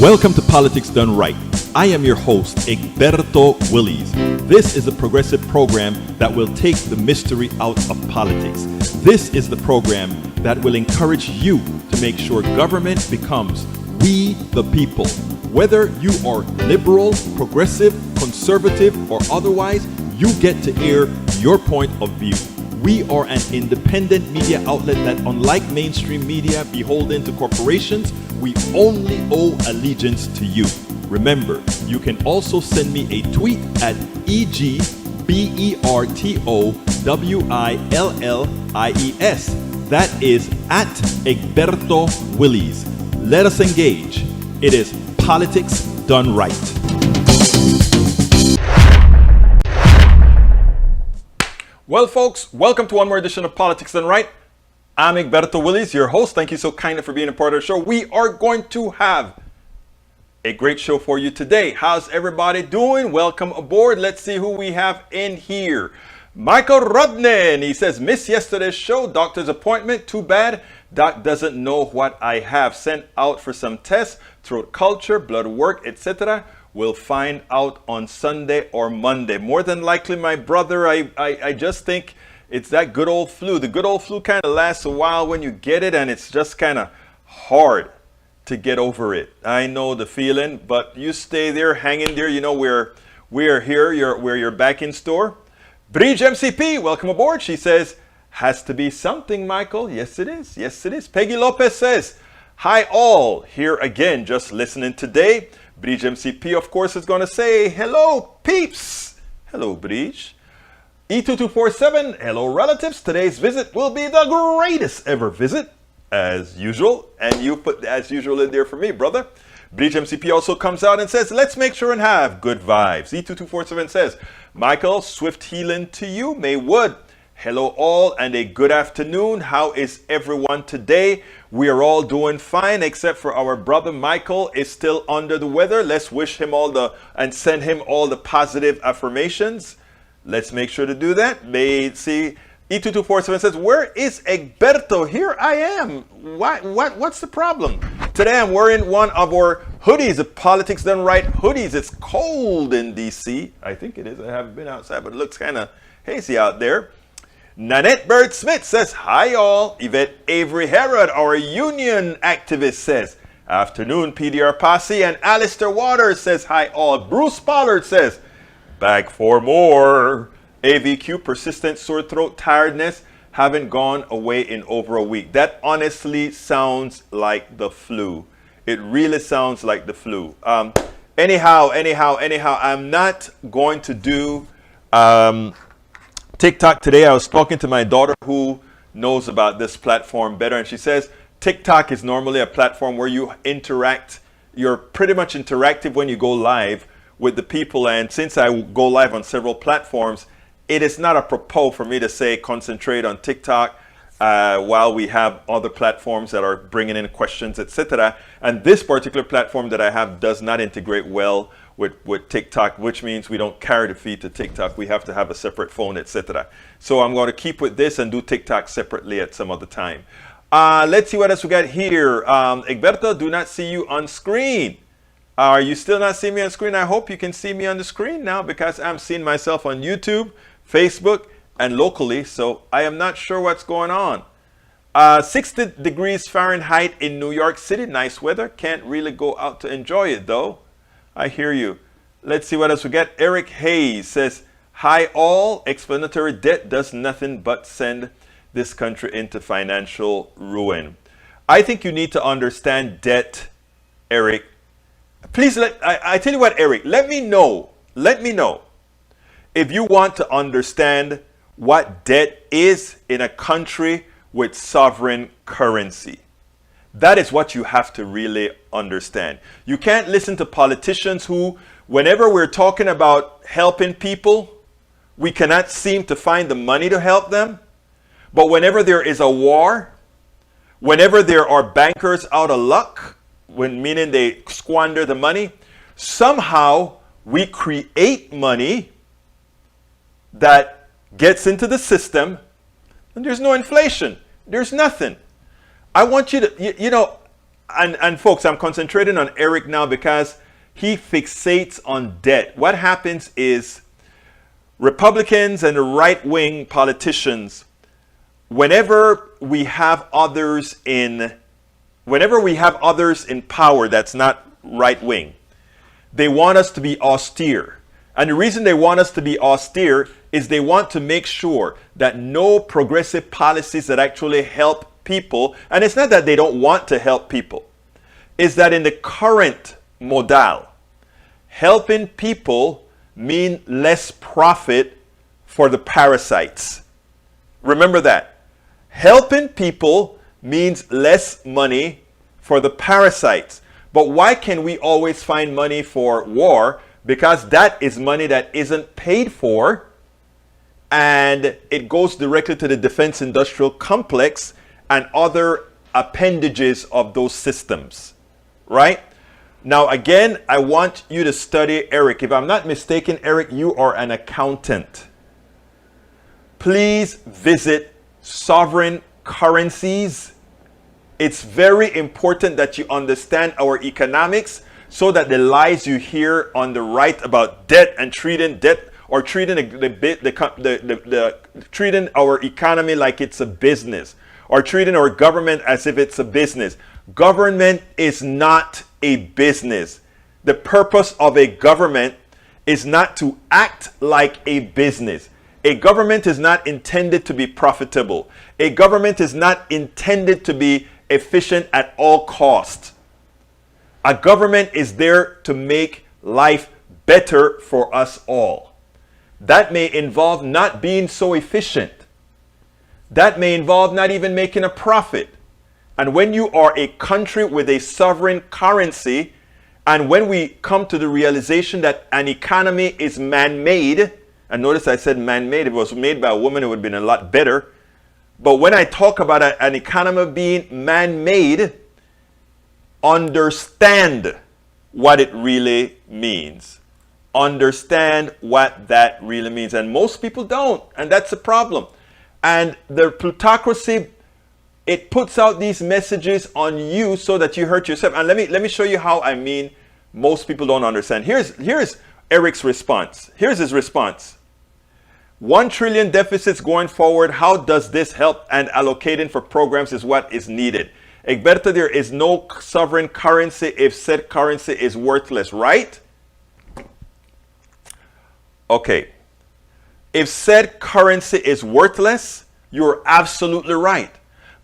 Welcome to Politics Done Right. I am your host, Egberto Willies. This is a progressive program that will take the mystery out of politics. This is the program that will encourage you to make sure government becomes we the people. Whether you are liberal, progressive, conservative, or otherwise, you get to air your point of view. We are an independent media outlet that, unlike mainstream media beholden to corporations, we only owe allegiance to you. Remember, you can also send me a tweet at EGBERTOWILLIES. That is at Egberto Willies. Let us engage. It is Politics Done Right. Well, folks, welcome to one more edition of Politics Done Right. I'm Egberto Willies, your host. Thank you so kindly for being a part of the show. We are going to have a great show for you today. How's everybody doing? Welcome aboard. Let's see who we have in here. Michael Rodnan, he says, missed yesterday's show, doctor's appointment. Too bad. Doc doesn't know what I have. Sent out for some tests, throat culture, blood work, etc. We'll find out on Sunday or Monday. More than likely, my brother, I just think it's that good old flu. The good old flu kind of lasts a while when you get it, and it's just kind of hard to get over it. I know the feeling, but you stay there, hang in there. You know, we're here, we're your back in store. Bridge MCP, welcome aboard. She says, has to be something, Michael. Yes, it is. Yes, it is. Peggy Lopez says, hi all, here again, just listening today. Bridge MCP, of course, is going to say, hello, peeps. Hello, Bridge. E2247, hello, relatives. Today's visit will be the greatest ever visit, as usual. And you put as usual in there for me, brother. Bridge MCP also comes out and says, let's make sure and have good vibes. E2247 says, Michael, swift healing to you. May Wood. Hello all and a good afternoon. How is everyone today? We are all doing fine except for our brother Michael is still under the weather. Let's wish him and send him all the positive affirmations. Let's make sure to do that. See, E2247 says, where is Egberto? Here I am. What's the problem? Today I'm wearing one of our hoodies, the Politics Done Right hoodies. It's cold in DC. I think it is. I haven't been outside, but it looks kind of hazy out there. Nanette Bird Smith says, hi all. Yvette Avery Herod, our union activist, says, afternoon PDR Posse. And Alistair Waters says, hi all. Bruce Pollard says, back for more. AVQ, persistent sore throat, tiredness, haven't gone away in over a week. That honestly sounds like the flu. It really sounds like the flu. Anyhow, I'm not going to do TikTok today. I was talking to my daughter who knows about this platform better, and she says TikTok is normally a platform where you interact. You're pretty much interactive when you go live with the people, and since I go live on several platforms, it is not apropos for me to say concentrate on TikTok while we have other platforms that are bringing in questions, etc. And this particular platform that I have does not integrate well with TikTok, which means we don't carry the feed to TikTok. We have to have a separate phone, etc. So I'm going to keep with this and do TikTok separately at some other time. Let's see what else we got here. Egberto, do not see you on screen. Are you still not seeing me on screen? I hope you can see me on the screen now because I'm seeing myself on YouTube, Facebook, and locally. So I am not sure what's going on. 60 degrees Fahrenheit in New York City. Nice weather. Can't really go out to enjoy it though. I hear you. Let's see what else we got. Eric Hayes says, hi all. Explanatory debt does nothing but send this country into financial ruin. I think you need to understand debt, Eric. Please, I tell you what, Eric, let me know if you want to understand what debt is in a country with sovereign currency. That is what you have to really understand. You can't listen to politicians who, whenever we're talking about helping people, we cannot seem to find the money to help them. But whenever there is a war, whenever there are bankers out of luck, meaning they squander the money, somehow we create money that gets into the system and there's no inflation. There's nothing. I want you to, and folks, I'm concentrating on Eric now because he fixates on debt. What happens is Republicans and the right-wing politicians, whenever we have others in power that's not right-wing, they want us to be austere. And the reason they want us to be austere is they want to make sure that no progressive policies that actually help people, and it's not that they don't want to help people, is that in the current modal, helping people mean less profit for the parasites. Remember that. Helping people means less money for the parasites. But why can we always find money for war? Because that is money that isn't paid for, and it goes directly to the defense industrial complex and other appendages of those systems, right? Now, again, I want you to study Eric. If I'm not mistaken, Eric, you are an accountant. Please visit Sovereign Currencies. It's very important that you understand our economics so that the lies you hear on the right about debt and treating debt or treating treating our economy like it's a business, or treating our government as if it's a business. Government is not a business. The purpose of a government is not to act like a business. A government is not intended to be profitable. A government is not intended to be efficient at all costs. A government is there to make life better for us all. That may involve not being so efficient. That may involve not even making a profit. And when you are a country with a sovereign currency, and when we come to the realization that an economy is man-made, and notice I said man-made, if it was made by a woman, it would have been a lot better. But when I talk about an economy being man-made, understand what it really means. Understand what that really means. And most people don't, and that's a problem. And the plutocracy, it puts out these messages on you so that you hurt yourself. And let me show you how I mean most people don't understand. Here's Eric's response. Here's his response. 1 trillion deficits going forward. How does this help? And allocating for programs is what is needed. Egberto, there is no sovereign currency if said currency is worthless, right? Okay. If said currency is worthless, you're absolutely right.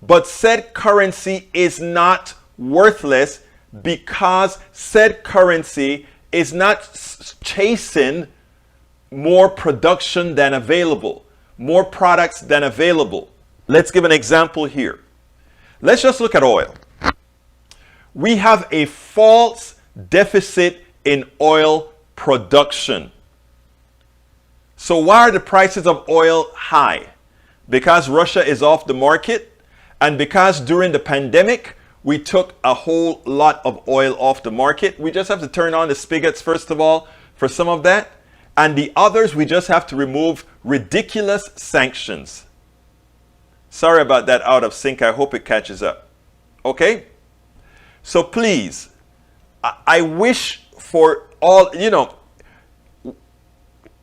But said currency is not worthless because said currency is not chasing more production than available, more products than available. Let's give an example here. Let's just look at oil. We have a false deficit in oil production. So why are the prices of oil high? Because Russia is off the market, and because during the pandemic, we took a whole lot of oil off the market. We just have to turn on the spigots, first of all, for some of that. And the others, we just have to remove ridiculous sanctions. Sorry about that out of sync. I hope it catches up. Okay? So please, I wish for all,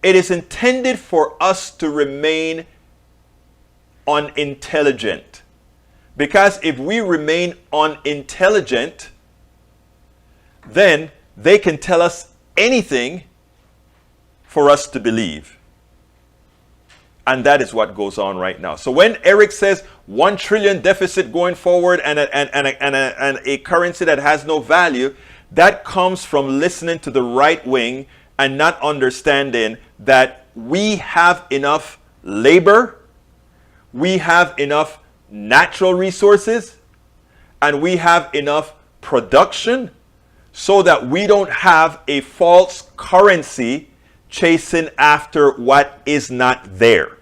it is intended for us to remain unintelligent. Because if we remain unintelligent, then they can tell us anything for us to believe. And that is what goes on right now. So when Eric says 1 trillion deficit going forward and a currency that has no value, that comes from listening to the right wing and not understanding that we have enough labor, we have enough natural resources, and we have enough production so that we don't have a false currency chasing after what is not there.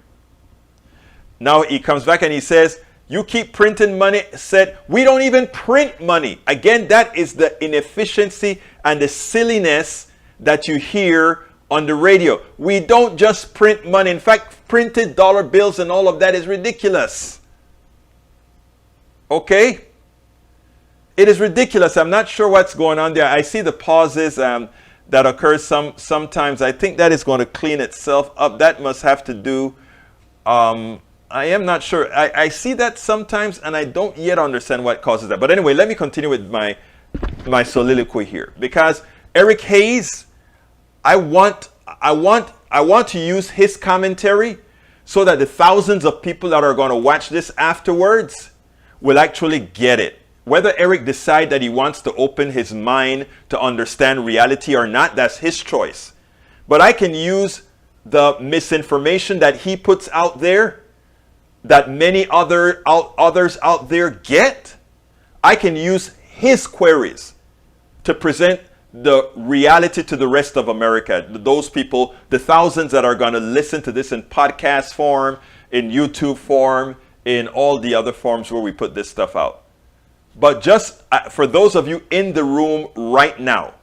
Now he comes back and he says, you keep printing money. Said, we don't even print money. Again, that is the inefficiency and the silliness that you hear on the radio. We don't just print money. In fact, printed dollar bills and all of that is ridiculous. Okay? It is ridiculous. I'm not sure what's going on there. I see the pauses that occur sometimes. I think that is going to clean itself up. That must have to do, I am not sure. I see that sometimes, and I don't yet understand what causes that. But anyway, let me continue with my soliloquy here. Because Eric Hayes, I want to use his commentary so that the thousands of people that are going to watch this afterwards will actually get it. Whether Eric decides that he wants to open his mind to understand reality or not, that's his choice. But I can use the misinformation that he puts out there, that many others out there get. I can use his queries to present the reality to the rest of America. Those people, the thousands that are going to listen to this in podcast form, in YouTube form, in all the other forms where we put this stuff out. But just for those of you in the room right now,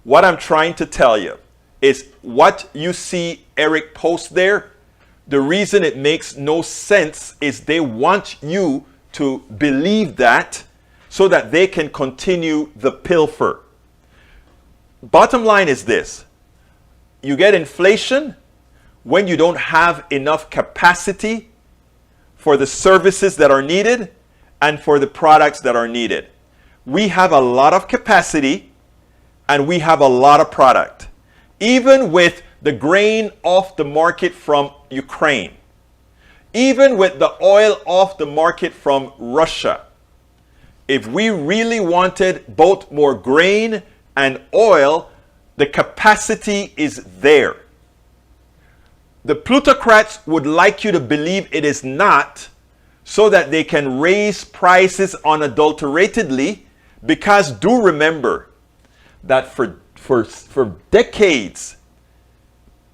what I'm trying to tell you is what you see Eric post there, the reason it makes no sense is they want you to believe that so that they can continue the pilfer. Bottom line is this: you get inflation when you don't have enough capacity for the services that are needed and for the products that are needed. We have a lot of capacity and we have a lot of product. Even with the grain off the market from Ukraine, even with the oil off the market from Russia, if we really wanted both more grain and oil, the capacity is there. The plutocrats would like you to believe it is not, so that they can raise prices unadulteratedly, because do remember that for decades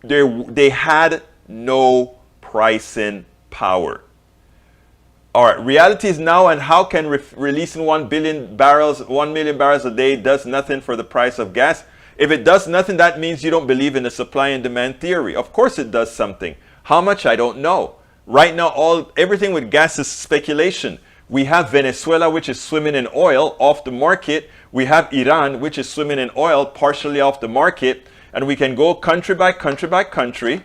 they had no pricing power. All right, reality is now, and how can releasing 1 million barrels a day does nothing for the price of gas? If it does nothing, that means you don't believe in the supply and demand theory. Of course it does something. How much, I don't know. Right now, everything with gas is speculation. We have Venezuela, which is swimming in oil, off the market. We have Iran, which is swimming in oil, partially off the market. And we can go country by country by country.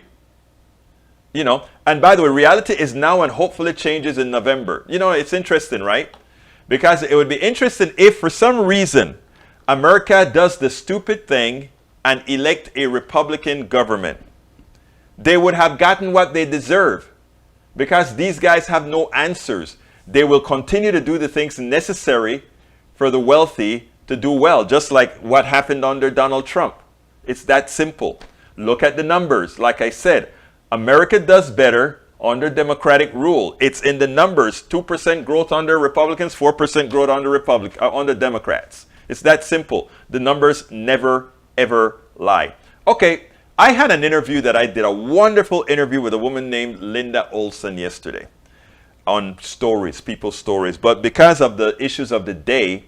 You know, and by the way, reality is now, and hopefully changes in November. You know, it's interesting, right? Because it would be interesting if for some reason America does the stupid thing and elect a Republican government. They would have gotten what they deserve. Because these guys have no answers. They will continue to do the things necessary for the wealthy to do well, just like what happened under Donald Trump. It's that simple. Look at the numbers. Like I said, America does better under Democratic rule. It's in the numbers. 2% growth under Republicans, 4% growth under Democrats. It's that simple. The numbers never, ever lie. Okay. I had an interview that I did, a wonderful interview with a woman named Linda Olson yesterday on stories, people's stories. But because of the issues of the day,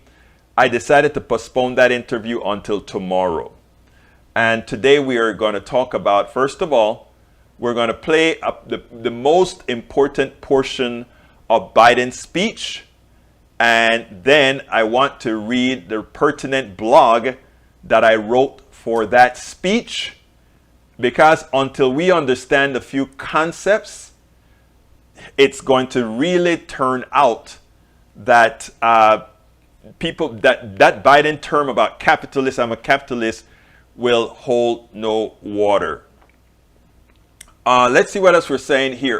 I decided to postpone that interview until tomorrow. And today we are going to talk about, first of all, we're going to play the most important portion of Biden's speech. And then I want to read the pertinent blog that I wrote for that speech. Because until we understand a few concepts, it's going to really turn out that that Biden term about capitalist, I'm a capitalist, will hold no water. Let's see what else we're saying here.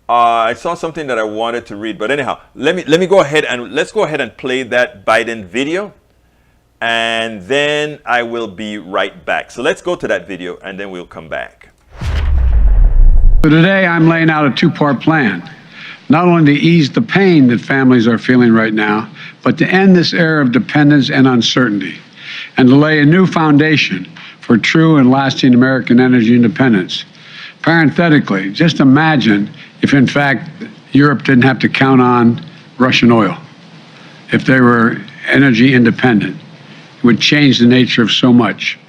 I saw something that I wanted to read, but anyhow, let me go ahead and let's go ahead and play that Biden video. And then I will be right back. So let's go to that video and then we'll come back. So today I'm laying out a two-part plan, not only to ease the pain that families are feeling right now, but to end this era of dependence and uncertainty, and to lay a new foundation for true and lasting American energy independence. Parenthetically, just imagine if in fact Europe didn't have to count on Russian oil, if they were energy independent. Would change the nature of so much.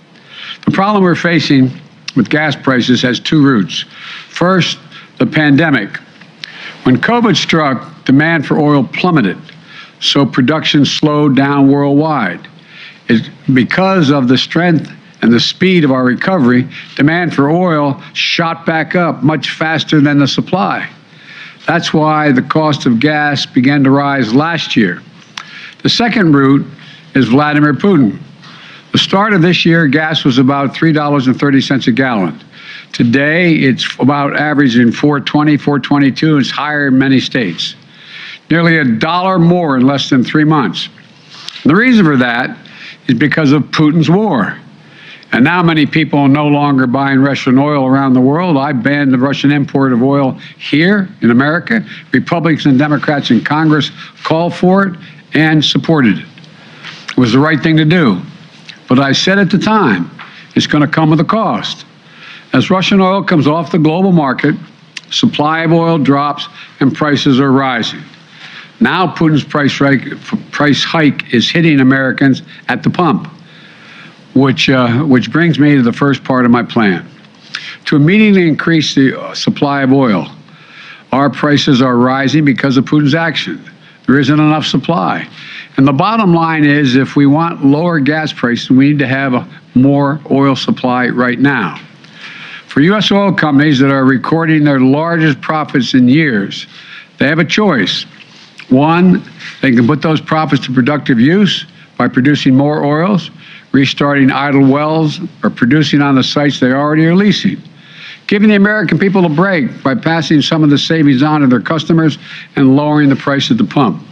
The problem we're facing with gas prices has two roots. First, the pandemic. When COVID struck, demand for oil plummeted. so production slowed down worldwide. Because of the strength and the speed of our recovery, demand for oil shot back up much faster than the supply. That's why the cost of gas began to rise last year. The second route is Vladimir Putin. The start of this year, gas was about $3.30 a gallon. Today, it's about averaging $4.20, $4.22. It's higher in many states. Nearly $1 more in less than 3 months. The reason for that is because of Putin's war. And now many people are no longer buying Russian oil around the world. I banned the Russian import of oil here in America. Republicans and Democrats in Congress called for it and supported it. It was the right thing to do. But I said at the time, it's going to come with a cost. As Russian oil comes off the global market, supply of oil drops and prices are rising. Now Putin's price hike is hitting Americans at the pump, which brings me to the first part of my plan. To immediately increase the supply of oil, our prices are rising because of Putin's action. There isn't enough supply. And the bottom line is, if we want lower gas prices, we need to have a more oil supply right now. For U.S. oil companies that are recording their largest profits in years, they have a choice. One, they can put those profits to productive use by producing more oils, restarting idle wells, or producing on the sites they already are leasing, giving the American people a break by passing some of the savings on to their customers and lowering the price at the pump.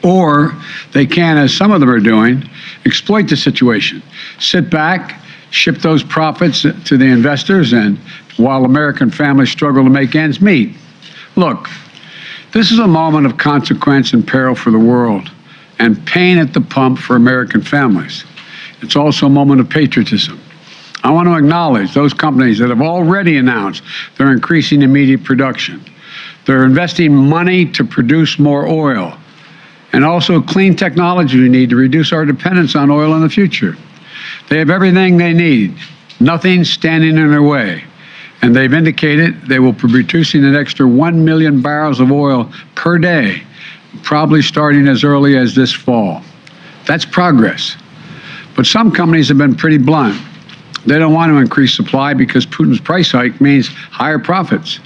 Or they can, as some of them are doing, exploit the situation, sit back, ship those profits to the investors, and while American families struggle to make ends meet. Look, this is a moment of consequence and peril for the world, and pain at the pump for American families. It's also a moment of patriotism. I want to acknowledge those companies that have already announced they're increasing immediate production. They're investing money to produce more oil, and also clean technology we need to reduce our dependence on oil in the future. They have everything they need, nothing standing in their way. And they've indicated they will be producing an extra 1 million barrels of oil per day, probably starting as early as this fall. That's progress. But some companies have been pretty blunt. They don't want to increase supply because Putin's price hike means higher profits.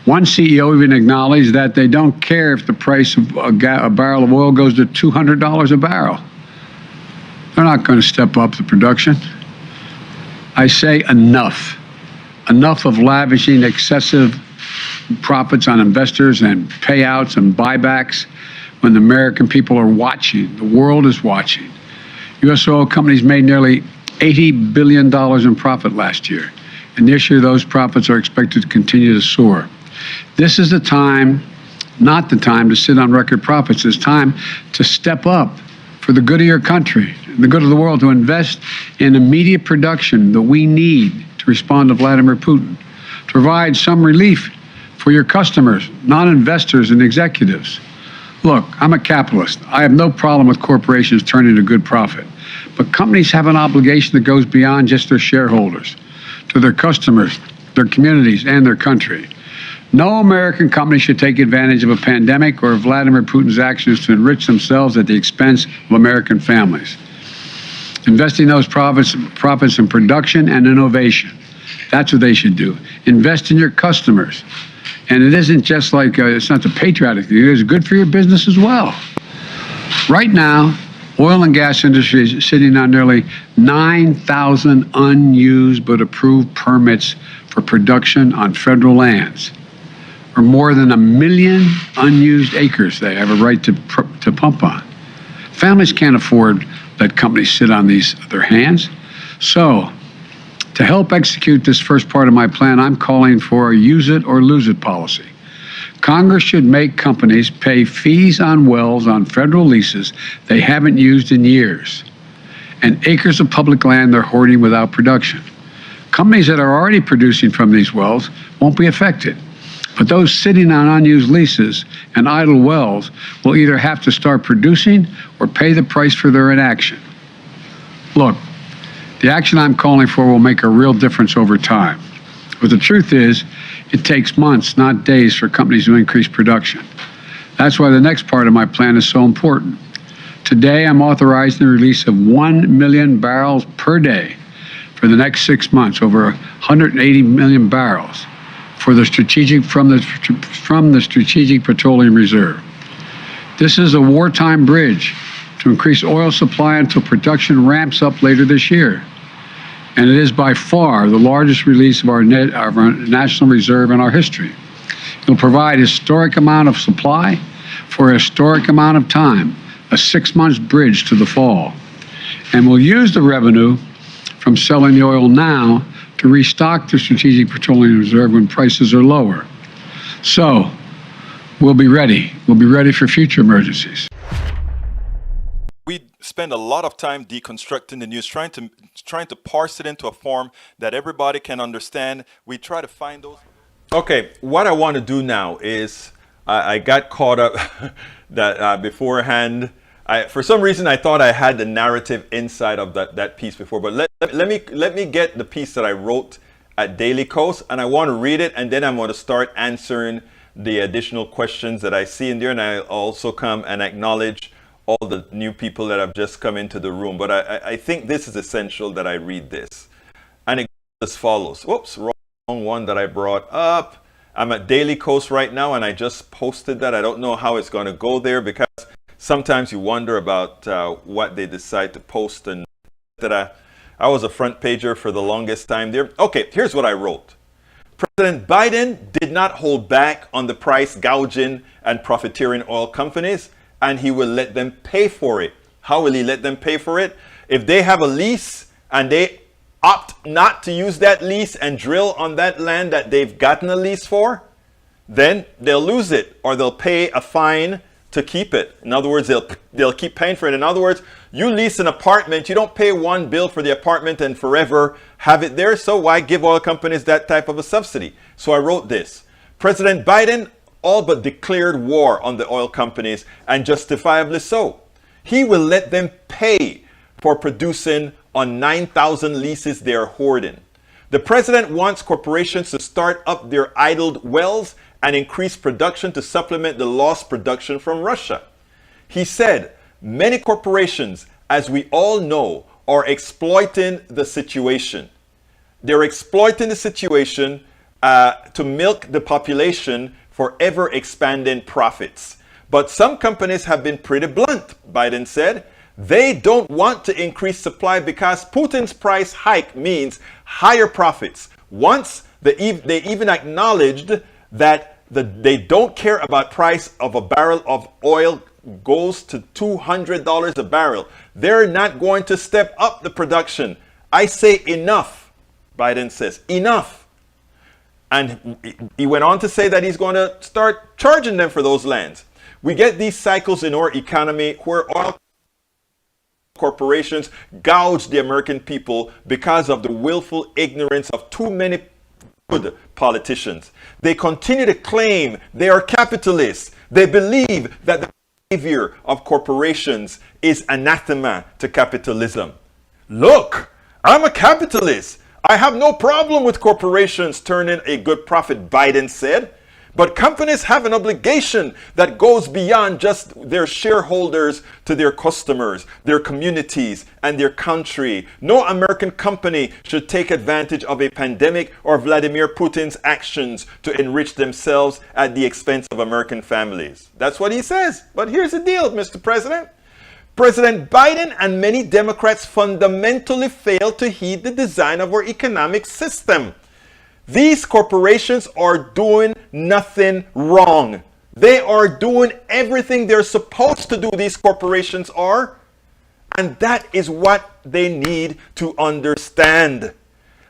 One CEO even acknowledged that they don't care if the price of a barrel of oil goes to $200 a barrel. They're not going to step up the production. I say enough. Enough of lavishing excessive profits on investors and payouts and buybacks when the American people are watching. The world is watching. U.S. oil companies made nearly $80 billion in profit last year, and this year those profits are expected to continue to soar. This is the time, not the time to sit on record profits. It's time to step up for the good of your country, the good of the world, to invest in immediate production that we need to respond to Vladimir Putin, to provide some relief for your customers, not investors and executives. Look, I'm a capitalist. I have no problem with corporations turning a good profit. But companies have an obligation that goes beyond just their shareholders, to their customers, their communities, and their country. No American company should take advantage of a pandemic or Vladimir Putin's actions to enrich themselves at the expense of American families. Investing those profits in production and innovation. That's what they should do. Invest in your customers. And it isn't just like, it's not the patriotic thing, it's good for your business as well. Right now, oil and gas industry is sitting on nearly 9,000 unused but approved permits for production on federal lands, or more than 1 million unused acres they have a right to pump on. Families can't afford that companies sit on their hands. So, to help execute this first part of my plan, I'm calling for a use it or lose it policy. Congress should make companies pay fees on wells on federal leases they haven't used in years, and acres of public land they're hoarding without production. Companies that are already producing from these wells won't be affected, but those sitting on unused leases and idle wells will either have to start producing or pay the price for their inaction. Look, the action I'm calling for will make a real difference over time. But the truth is, it takes months, not days, for companies to increase production. That's why the next part of my plan is so important. Today, I'm authorizing the release of 1 million barrels per day for the next 6 months, over 180 million barrels from the Strategic Petroleum Reserve. This is a wartime bridge to increase oil supply until production ramps up later this year. And it is by far the largest release of our national reserve in our history. It will provide a historic amount of supply for a historic amount of time, a 6 months bridge to the fall. And we'll use the revenue from selling the oil now to restock the Strategic Petroleum Reserve when prices are lower. So we'll be ready. We'll be ready for future emergencies. We spend a lot of time deconstructing the news, trying to parse it into a form that everybody can understand. We try to find those. Okay, what I want to do now is I got caught up that beforehand. For some reason, I thought I had the narrative inside of that piece before, but let me get the piece that I wrote at Daily Kos, and I want to read it, and then I'm going to start answering the additional questions that I see in there, and I'll also come and acknowledge all the new people that have just come into the room. But I think this is essential that I read this, and it goes as follows. Whoops, wrong one that I brought up. I'm at Daily Kos right now, and I just posted that. I don't know how it's going to go there, because sometimes you wonder about what they decide to post, and that I was a front pager for the longest time there. Okay, here's what I wrote. President Biden did not hold back on the price gouging and profiteering oil companies, and he will let them pay for it. How will he let them pay for it? If they have a lease and they opt not to use that lease and drill on that land that they've gotten a lease for, then they'll lose it, or they'll pay a fine to keep it. In other words, they'll keep paying for it. In other words, you lease an apartment, you don't pay one bill for the apartment and forever have it there. So why give oil companies that type of a subsidy? So I wrote this. President Biden all but declared war on the oil companies, and justifiably so. He will let them pay for producing on 9,000 leases they are hoarding. The president wants corporations to start up their idled wells and increase production to supplement the lost production from Russia. He said, many corporations, as we all know, are exploiting the situation. They're exploiting the situation to milk the population for ever expanding profits. But some companies have been pretty blunt, Biden said. They don't want to increase supply because Putin's price hike means higher profits. Once they even acknowledged that they don't care about price of a barrel of oil goes to $200 a barrel. They're not going to step up the production. I say enough, Biden says, enough. And he went on to say that he's going to start charging them for those lands. We get these cycles in our economy where oil corporations gouge the American people because of the willful ignorance of too many good politicians. They continue to claim they are capitalists. They believe that the behavior of corporations is anathema to capitalism. Look, I'm a capitalist. I have no problem with corporations turning a good profit, Biden said. But companies have an obligation that goes beyond just their shareholders to their customers, their communities, and their country. No American company should take advantage of a pandemic or Vladimir Putin's actions to enrich themselves at the expense of American families. That's what he says. But here's the deal, Mr. President. President Biden and many Democrats fundamentally fail to heed the design of our economic system. These corporations are doing nothing wrong. They are doing everything they're supposed to do, these corporations are. And that is what they need to understand.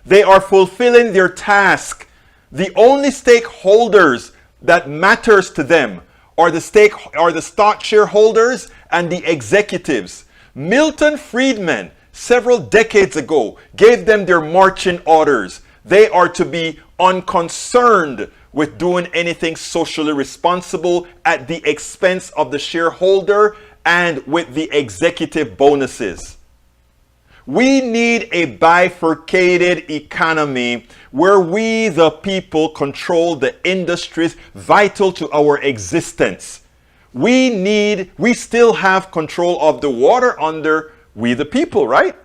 They are fulfilling their task. The only stakeholders that matters to them are the stock shareholders and the executives. Milton Friedman, several decades ago, gave them their marching orders. They are to be unconcerned with doing anything socially responsible at the expense of the shareholder and with the executive bonuses. We need a bifurcated economy where we, the people, control the industries vital to our existence. we still have control of the water under we the people, right?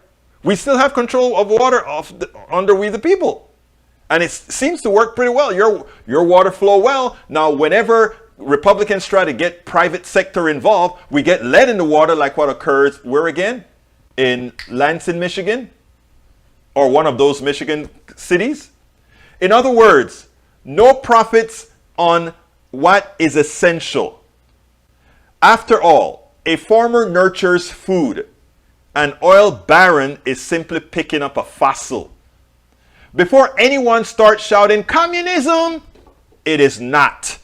We still have control of water under we the people. And it seems to work pretty well. Your water flow well. Now, whenever Republicans try to get private sector involved, we get lead in the water like what occurs, where again? In Lansing, Michigan? Or one of those Michigan cities? In other words, no profits on what is essential. After all, a farmer nurtures food. An oil baron is simply picking up a fossil. Before anyone starts shouting, communism, it is not.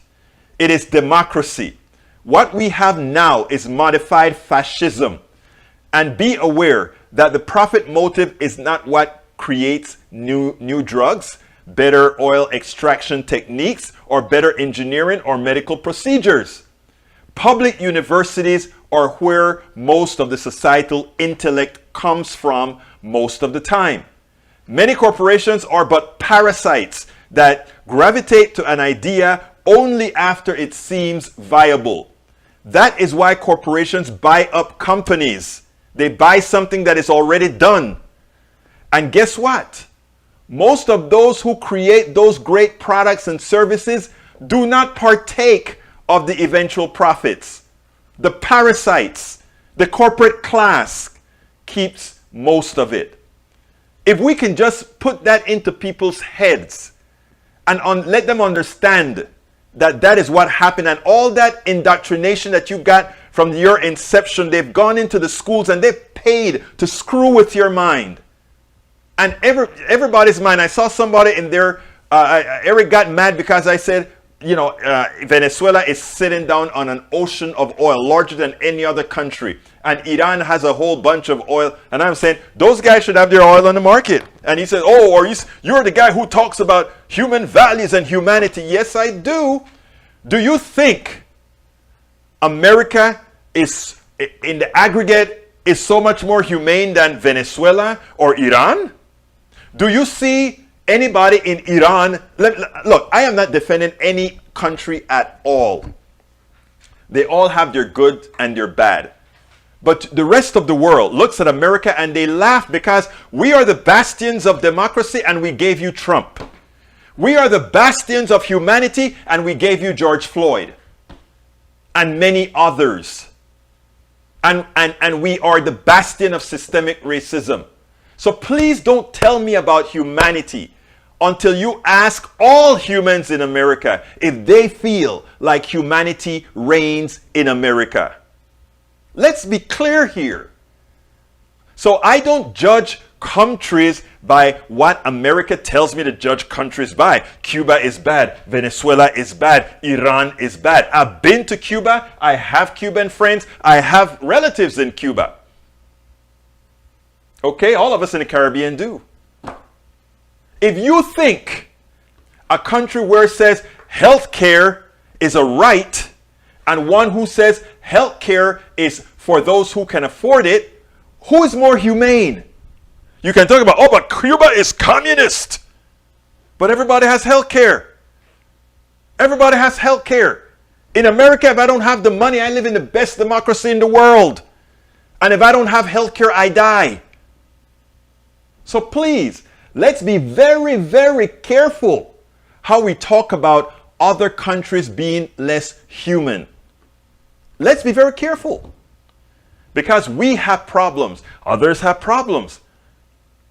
It is democracy. What we have now is modified fascism. And be aware that the profit motive is not what creates new drugs, better oil extraction techniques, or better engineering or medical procedures. Public universities are where most of the societal intellect comes from most of the time. Many corporations are but parasites that gravitate to an idea only after it seems viable. That is why corporations buy up companies. They buy something that is already done. And guess what? Most of those who create those great products and services do not partake of the eventual profits. The parasites, the corporate class, keeps most of it. If we can just put that into people's heads and let them understand that that is what happened, and all that indoctrination that you got from your inception, they've gone into the schools and they've paid to screw with your mind. And everybody's mind. I saw somebody in there, Eric got mad because I said, Venezuela is sitting down on an ocean of oil larger than any other country. And Iran has a whole bunch of oil. And I'm saying, those guys should have their oil on the market. And he said, you're the guy who talks about human values and humanity. Yes, I do. Do you think America is, in the aggregate, is so much more humane than Venezuela or Iran? Do you see anybody in Iran? Look, I am not defending any country at all. They all have their good and their bad. But the rest of the world looks at America and they laugh because we are the bastions of democracy and we gave you Trump. We are the bastions of humanity and we gave you George Floyd and many others. And we are the bastion of systemic racism. So please don't tell me about humanity until you ask all humans in America if they feel like humanity reigns in America. Let's be clear here. So I don't judge countries by what America tells me to judge countries by. Cuba is bad. Venezuela is bad. Iran is bad. I've been to Cuba. I have Cuban friends. I have relatives in Cuba. Okay, all of us in the Caribbean do. If you think a country where it says healthcare is a right and one who says healthcare is for those who can afford it, who is more humane? You can talk about, but Cuba is communist. But everybody has healthcare. Everybody has healthcare. In America, if I don't have the money, I live in the best democracy in the world. And if I don't have healthcare, I die. So please, let's be very, very careful how we talk about other countries being less human. Let's be very careful. Because we have problems. Others have problems.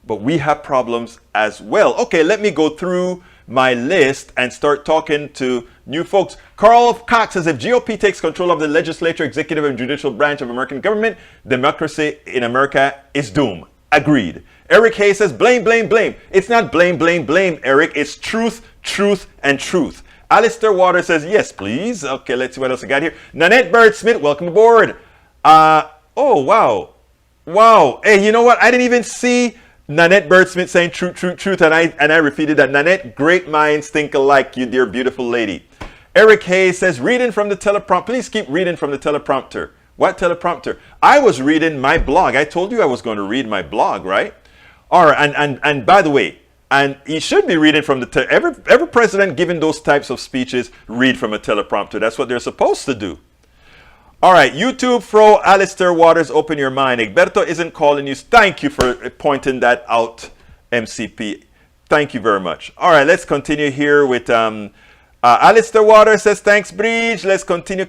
But we have problems as well. Okay, let me go through my list and start talking to new folks. Carl Cox says, if GOP takes control of the legislature, executive, and judicial branch of American government, democracy in America is doomed. Agreed. Eric Hayes says, blame, blame, blame. It's not blame, blame, blame, Eric. It's truth, truth, and truth. Alistair Waters says, yes, please. Okay, let's see what else I got here. Nanette Bird-Smith, welcome aboard. Oh, wow. Wow. Hey, you know what? I didn't even see Nanette Bird-Smith saying truth, truth, truth. And I repeated that. Nanette, great minds think alike, you dear beautiful lady. Eric Hayes says, reading from the teleprompter. Please keep reading from the teleprompter. What teleprompter? I was reading my blog. I told you I was going to read my blog, right? All right, and by the way, and he should be reading from the every president giving those types of speeches read from a teleprompter. That's what they're supposed to do. All right, YouTube, Fro, Alistair Waters, open your mind. Egberto isn't calling you. Thank you for pointing that out, MCP. Thank you very much. All right, let's continue here with Alistair Waters says, thanks, Bridge. Let's continue.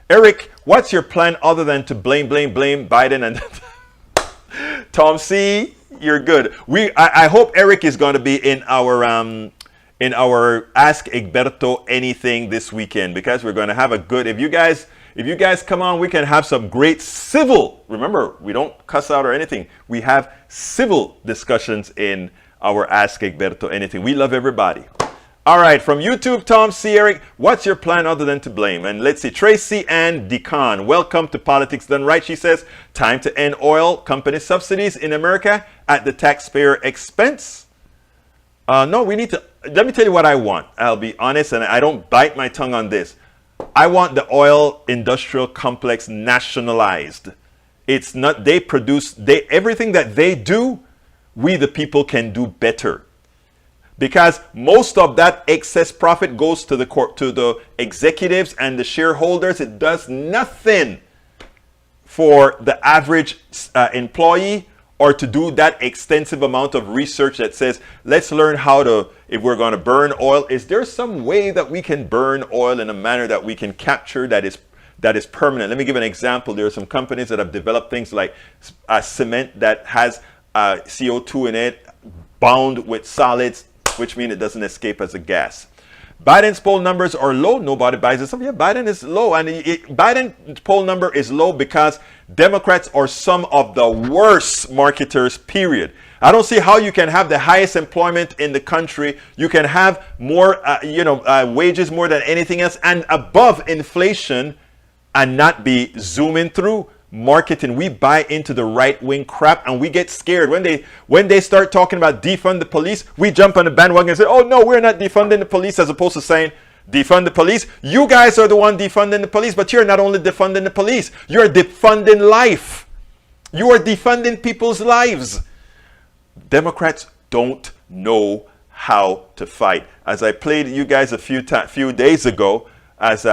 Eric, what's your plan other than to blame Biden and Tom C? You're good. I hope Eric is going to be in our Ask Egberto Anything this weekend, because we're going to have a good, if you guys come on, we can have some great civil, remember, we don't cuss out or anything. We have civil discussions in our Ask Egberto Anything. We love everybody. All right, from YouTube, Tom C. Eric, what's your plan other than to blame? And let's see, Tracy Ann Deacon, welcome to Politics Done Right. She says, time to end oil company subsidies in America at the taxpayer expense. No, we need to, let me tell you what I want. I'll be honest, and I don't bite my tongue on this. I want the oil industrial complex nationalized. It's not, everything that they do, we the people can do better. Because most of that excess profit goes to the executives and the shareholders. It does nothing for the average employee, or to do that extensive amount of research that says, let's learn how to, if we're going to burn oil, is there some way that we can burn oil in a manner that we can capture that is permanent? Let me give an example. There are some companies that have developed things like cement that has CO2 in it, bound with solids, which means it doesn't escape as a gas. Biden's poll numbers are low. Nobody buys this. Yeah, Biden is low. And Biden's poll number is low because Democrats are some of the worst marketers, period. I don't see how you can have the highest employment in the country. You can have more, wages more than anything else and above inflation and not be zooming through marketing. We buy into the right-wing crap and we get scared when they start talking about defund the police. We jump on the bandwagon and say, oh no, we're not defunding the police, as opposed to saying defund the police. You guys are the one defunding the police, but you're not only defunding the police, you're defunding life. You are defunding people's lives. Democrats don't know how to fight. As I played you guys a few days ago, as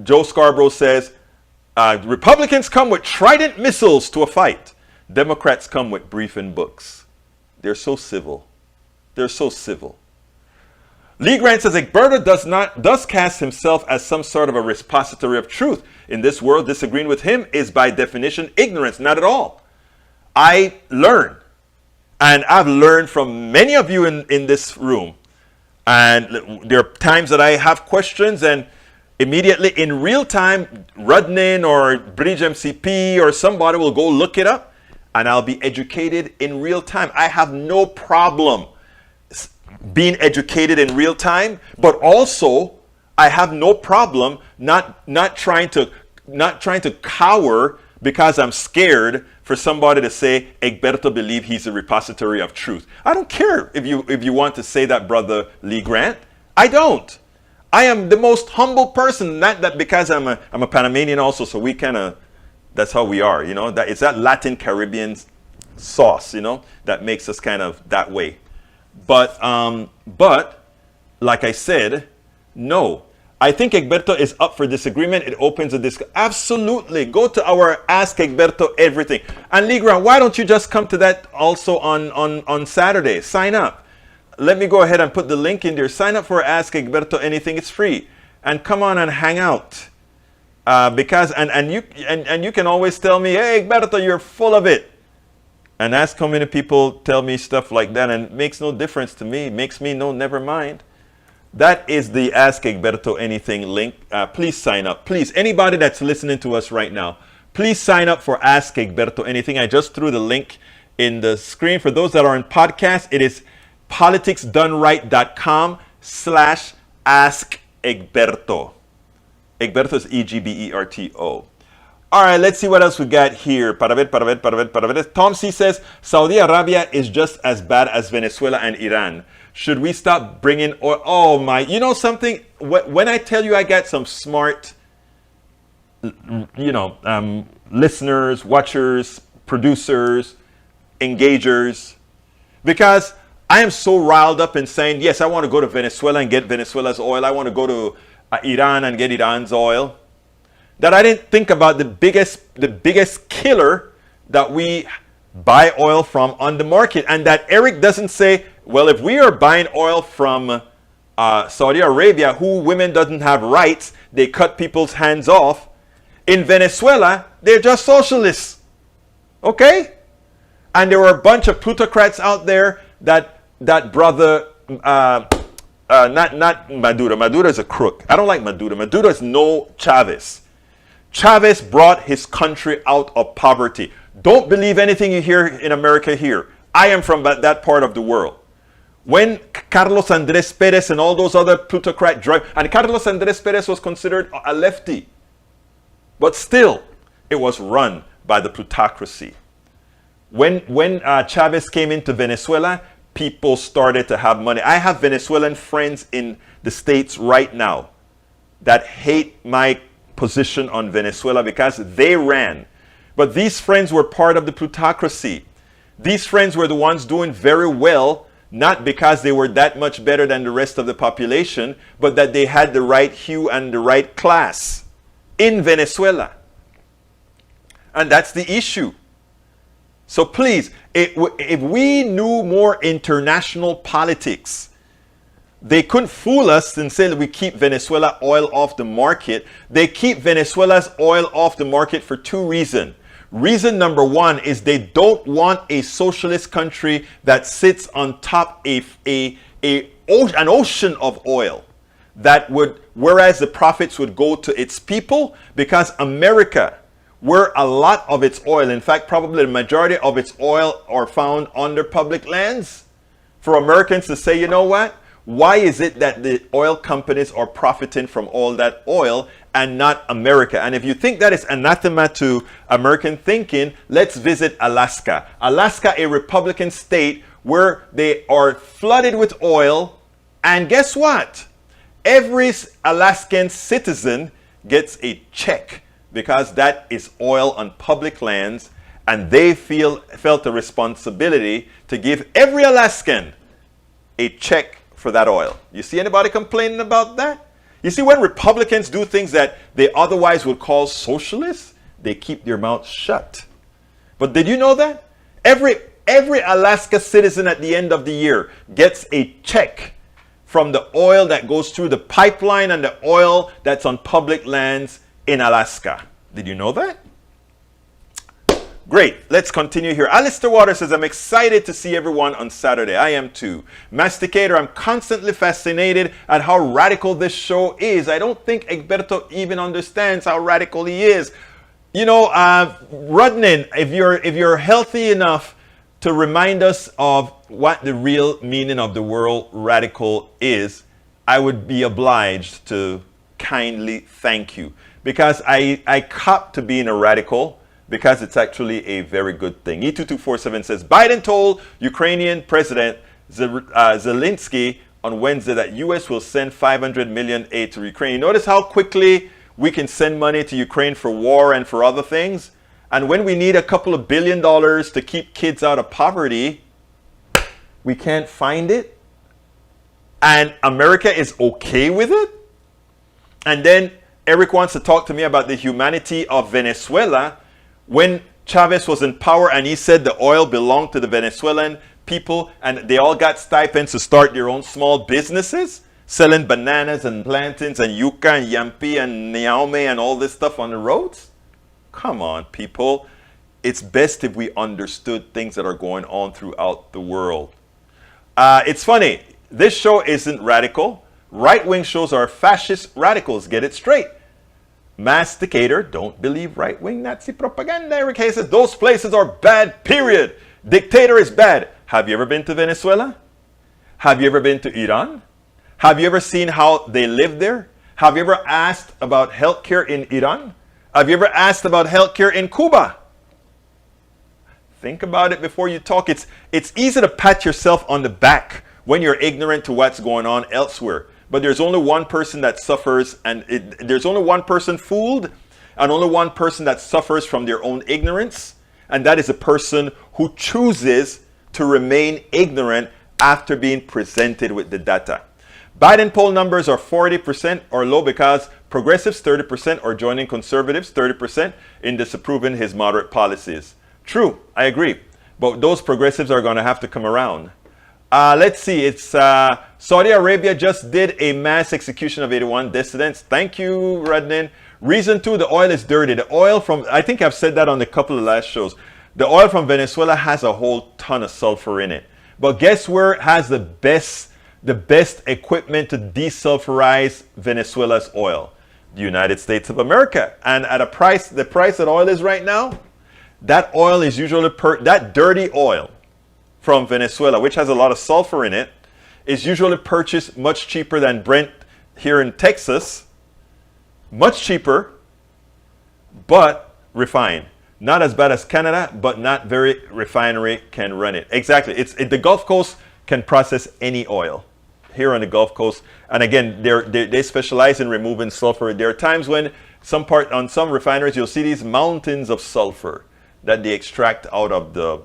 Joe Scarborough says, Republicans come with Trident missiles to a fight. Democrats come with briefing books. They're so civil. They're so civil. Lee Grant says, Egberto does cast himself as some sort of a repository of truth. In this world, disagreeing with him is by definition ignorance. Not at all. I learn. And I've learned from many of you in this room. And there are times that I have questions, and immediately in real time, Rudnin or Bridge MCP or somebody will go look it up, and I'll be educated in real time. I have no problem being educated in real time, but also I have no problem not trying to cower because I'm scared for somebody to say Egberto believe he's a repository of truth. I don't care if you want to say that, brother Lee Grant. I don't. I am the most humble person, not that because I'm a Panamanian also, so we kind of, that's how we are, that it's that Latin Caribbean sauce, that makes us kind of that way. But like I said, no. I think Egberto is up for disagreement. It opens a discussion. Absolutely. Go to our Ask Egberto Everything. And Lee Grant, why don't you just come to that also on Saturday? Sign up. Let me go ahead and put the link in there. Sign up for Ask Egberto Anything. It's free. And come on and hang out. Because you can always tell me, hey, Egberto, you're full of it. And ask how many people tell me stuff like that, and it makes no difference to me. It makes me know, never mind. That is the Ask Egberto Anything link. Please sign up. Please, anybody that's listening to us right now, please sign up for Ask Egberto Anything. I just threw the link in the screen. For those that are in podcast, it is politicsdoneright.com/Ask Egberto. Egberto is Egberto. All right, let's see what else we got here. Para ver. Tom C says, Saudi Arabia is just as bad as Venezuela and Iran. Should we stop bringing oil? Oh my, you know something? When I tell you I got some smart, listeners, watchers, producers, engagers, because I am so riled up in saying, yes, I want to go to Venezuela and get Venezuela's oil. I want to go to Iran and get Iran's oil, that I didn't think about the biggest killer that we buy oil from on the market, and that Eric doesn't say, well, if we are buying oil from Saudi Arabia, who women doesn't have rights, they cut people's hands off. In Venezuela, they're just socialists. Okay? And there were a bunch of plutocrats out there that brother, not Maduro. Maduro is a crook. I don't like Maduro. Maduro is no Chavez. Chavez brought his country out of poverty. Don't believe anything you hear in America here. I am from that part of the world. When Carlos Andrés Pérez and all those other plutocrat and Carlos Andrés Pérez was considered a lefty, but still, it was run by the plutocracy. When Chavez came into Venezuela, people started to have money. I have Venezuelan friends in the States right now that hate my position on Venezuela because they ran. But these friends were part of the plutocracy. These friends were the ones doing very well, not because they were that much better than the rest of the population, but that they had the right hue and the right class in Venezuela. And that's the issue. So please, if we knew more international politics, they couldn't fool us and say that we keep Venezuela oil off the market. They keep Venezuela's oil off the market for two reasons. Reason number one is they don't want a socialist country that sits on top an ocean of oil that would, whereas the profits would go to its people, because America, where a lot of its oil, in fact, probably the majority of its oil are found under public lands, for Americans to say, you know what? Why is it that the oil companies are profiting from all that oil and not America? And if you think that is anathema to American thinking, let's visit Alaska. Alaska, a Republican state where they are flooded with oil. And guess what? Every Alaskan citizen gets a check because that is oil on public lands. And they felt a responsibility to give every Alaskan a check for that oil. You see anybody complaining about that? You see, when Republicans do things that they otherwise would call socialists, they keep their mouths shut. But did you know that? Every Alaska citizen at the end of the year gets a check from the oil that goes through the pipeline and the oil that's on public lands in Alaska. Did you know that? Great. Let's continue here. Alistair Waters says, I'm excited to see everyone on Saturday. I am too. Masticator, I'm constantly fascinated at how radical this show is. I don't think Egberto even understands how radical he is. You know, Rudnin, if you're healthy enough to remind us of what the real meaning of the word radical is, I would be obliged to kindly thank you. Because I cop to being a radical, because it's actually a very good thing. E2247 says, Biden told Ukrainian President Zelensky on Wednesday that U.S. will send $500 million aid to Ukraine. Notice how quickly we can send money to Ukraine for war and for other things. And when we need a couple of $1 billion to keep kids out of poverty, we can't find it. And America is okay with it. And then Eric wants to talk to me about the humanity of Venezuela. When Chavez was in power and he said the oil belonged to the Venezuelan people and they all got stipends to start their own small businesses, selling bananas and plantains and yucca and yampi and niaume and all this stuff on the roads? Come on, people. It's best if we understood things that are going on throughout the world. It's funny. This show isn't radical. Right-wing shows are fascist radicals. Get it straight. Masticator, don't believe right-wing Nazi propaganda. Eric Hayes says, those places are bad, period. Dictator is bad. Have you ever been to Venezuela? Have you ever been to Iran? Have you ever seen how they live there? Have you ever asked about healthcare in Iran? Have you ever asked about healthcare in Cuba? Think about it before you talk. It's easy to pat yourself on the back when you're ignorant to what's going on elsewhere. But there's only one person that suffers, and there's only one person fooled, and only one person that suffers from their own ignorance, and that is a person who chooses to remain ignorant after being presented with the data. Biden poll numbers are 40% or low because progressives 30% are joining conservatives 30% in disapproving his moderate policies. True, I agree. But those progressives are going to have to come around. Let's see. It's Saudi Arabia just did a mass execution of 81 dissidents. Thank you, Rednin. Reason 2, the oil is dirty. The oil from, I think I've said that on a couple of last shows. The oil from Venezuela has a whole ton of sulfur in it. But guess where it has the best equipment to desulfurize Venezuela's oil? The United States of America. And at the price that oil is right now, that oil is usually, that dirty oil from Venezuela, which has a lot of sulfur in it, is usually purchased much cheaper than Brent here in Texas. Much cheaper, but refined. Not as bad as Canada, but not very refinery can run it. Exactly. The Gulf Coast can process any oil here on the Gulf Coast. And again, they specialize in removing sulfur. There are times when on some refineries, you'll see these mountains of sulfur that they extract out of the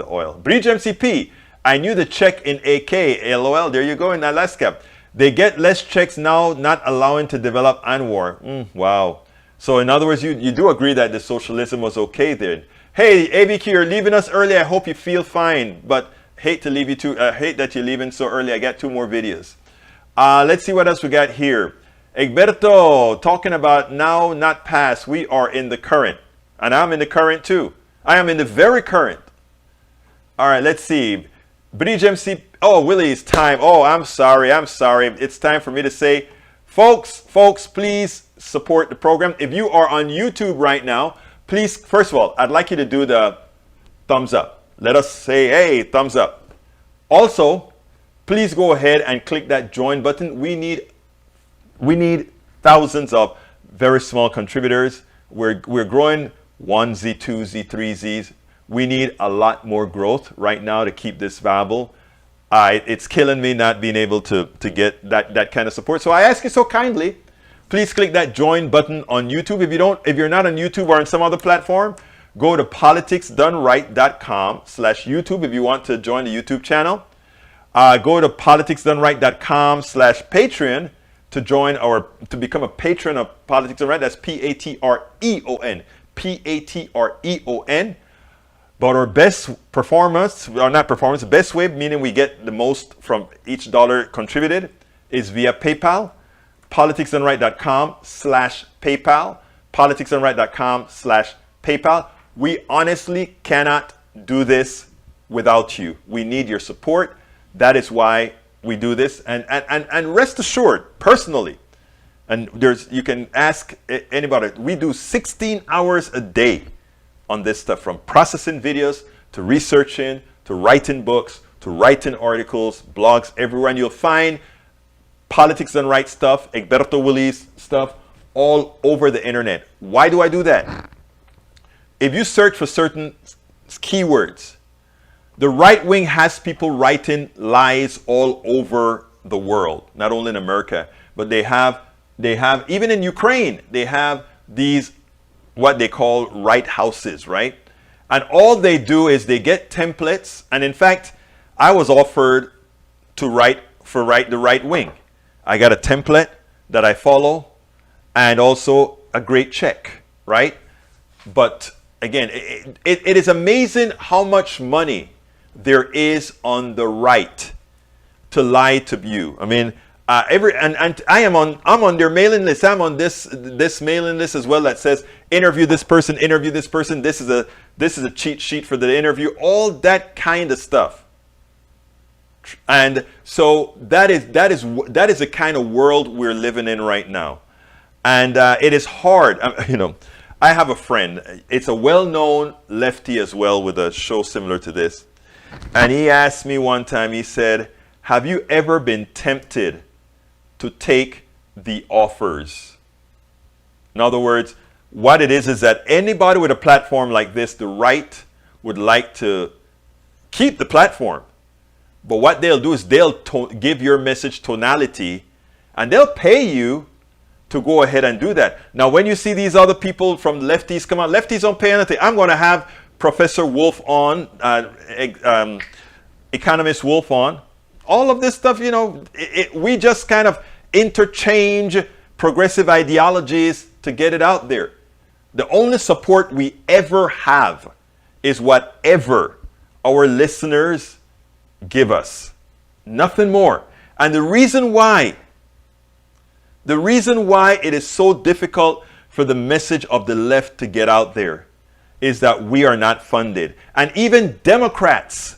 oil. Bridge MCP, I knew the check in AK, LOL, there you go in Alaska. They get less checks now, not allowing to develop Anwar. Wow. So in other words, you do agree that the socialism was okay then. Hey, ABQ, you're leaving us early. I hope you feel fine, but hate to leave you hate that you're leaving so early. I got 2 more videos. Let's see what else we got here. Egberto, talking about now, not past. We are in the current. And I'm in the current too. I am in the very current. All right, let's see. Bridge MC. Oh, Willie's time. Oh, I'm sorry. It's time for me to say, folks, please support the program. If you are on YouTube right now, please, first of all, I'd like you to do the thumbs up. Let us say, hey, thumbs up. Also, please go ahead and click that join button. We need thousands of very small contributors. We're growing 1Z, 2Z, 3Zs. We need a lot more growth right now to keep this viable. It's killing me not being able to get that kind of support. So I ask you so kindly, please click that join button on YouTube. If you're not on YouTube or on some other platform, go to politicsdoneright.com/YouTube if you want to join the YouTube channel. Go to politicsdoneright.com/Patreon to join or to become a patron of Politics Done Right. That's Patreon. Patreon. But our best performance, or not performance, the best way, meaning we get the most from each dollar contributed, is via PayPal. politicsdoneright.com/PayPal. politicsdoneright.com/PayPal. We honestly cannot do this without you. We need your support. That is why we do this. And rest assured, personally, and you can ask anybody, we do 16 hours a day on this stuff, from processing videos to researching to writing books to writing articles, blogs, everywhere. And you'll find Politics Done Right stuff, Egberto Willies stuff all over the internet. Why do I do that? If you search for certain keywords, the right wing has people writing lies all over the world, not only in America, but they have even in Ukraine, they have these what they call right houses, right? And all they do is they get templates. And in fact, I was offered to write the right wing. I got a template that I follow and also a great check, right? But again, it is amazing how much money there is on the right to lie to you. I mean, I'm on their mailing list. I'm on this mailing list as well that says interview this person. This is a cheat sheet for the interview. All that kind of stuff. And so that is the kind of world we're living in right now. And it is hard. I have a friend. It's a well-known lefty as well with a show similar to this. And he asked me one time, he said, have you ever been tempted to take the offers? In other words, what it is that anybody with a platform like this, the right would like to keep the platform. But what they'll do is they'll give your message tonality, and they'll pay you to go ahead and do that. Now, when you see these other people from lefties come out, lefties don't pay anything. I'm going to have Professor Wolf on, economist Wolf on, All of this stuff, we just kind of interchange progressive ideologies to get it out there. The only support we ever have is whatever our listeners give us. Nothing more. And the reason why it is so difficult for the message of the left to get out there is that we are not funded. And even Democrats,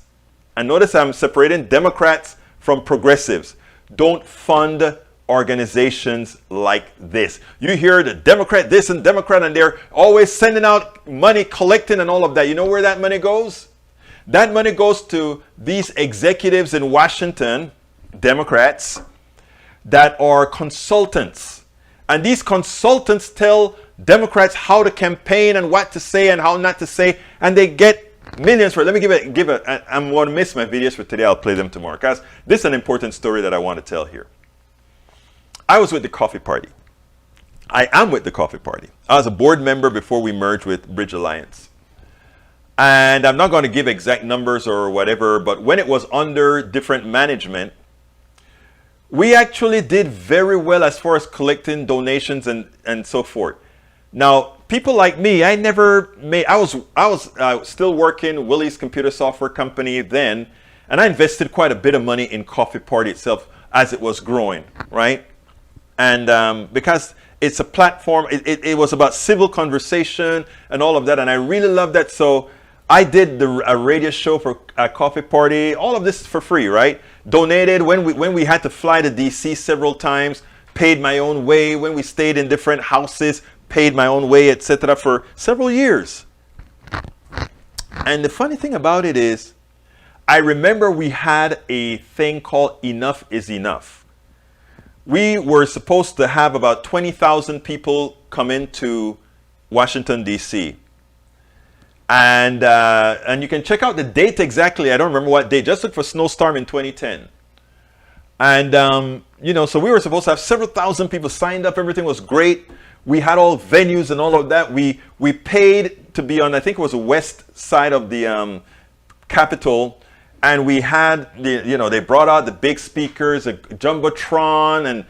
and notice I'm separating Democrats from progressives, don't fund organizations like this. You hear the Democrat this and Democrat, and they're always sending out money, collecting and all of that. You know where that money goes? That money goes to these executives in Washington, Democrats, that are consultants. And these consultants tell Democrats how to campaign and what to say and how not to say, and they get millions for it. Let me I'm going to miss my videos for today. I'll play them tomorrow, because this is an important story that I want to tell here. I was with the Coffee Party. I am with the Coffee Party. I was a board member before we merged with Bridge Alliance. And I'm not going to give exact numbers or whatever, but when it was under different management, we actually did very well as far as collecting donations and so forth. Now, people like me, I was still working Willie's computer software company then, and I invested quite a bit of money in Coffee Party itself as it was growing, right? And because it's a platform, it was about civil conversation and all of that, and I really loved that. So I did a radio show for a Coffee Party, all of this for free, right? Donated when we had to fly to DC several times, paid my own way. When we stayed in different houses, paid my own way, etc. for several years. And the funny thing about it is, I remember we had a thing called Enough is Enough. We were supposed to have about 20,000 people come into Washington, D.C. And you can check out the date exactly. I don't remember what date. Just look for snowstorm in 2010. And, so we were supposed to have several thousand people signed up. Everything was great. We had all venues and all of that. We paid to be on, I think it was the west side of the Capitol. And we had, they brought out the big speakers, a jumbotron, and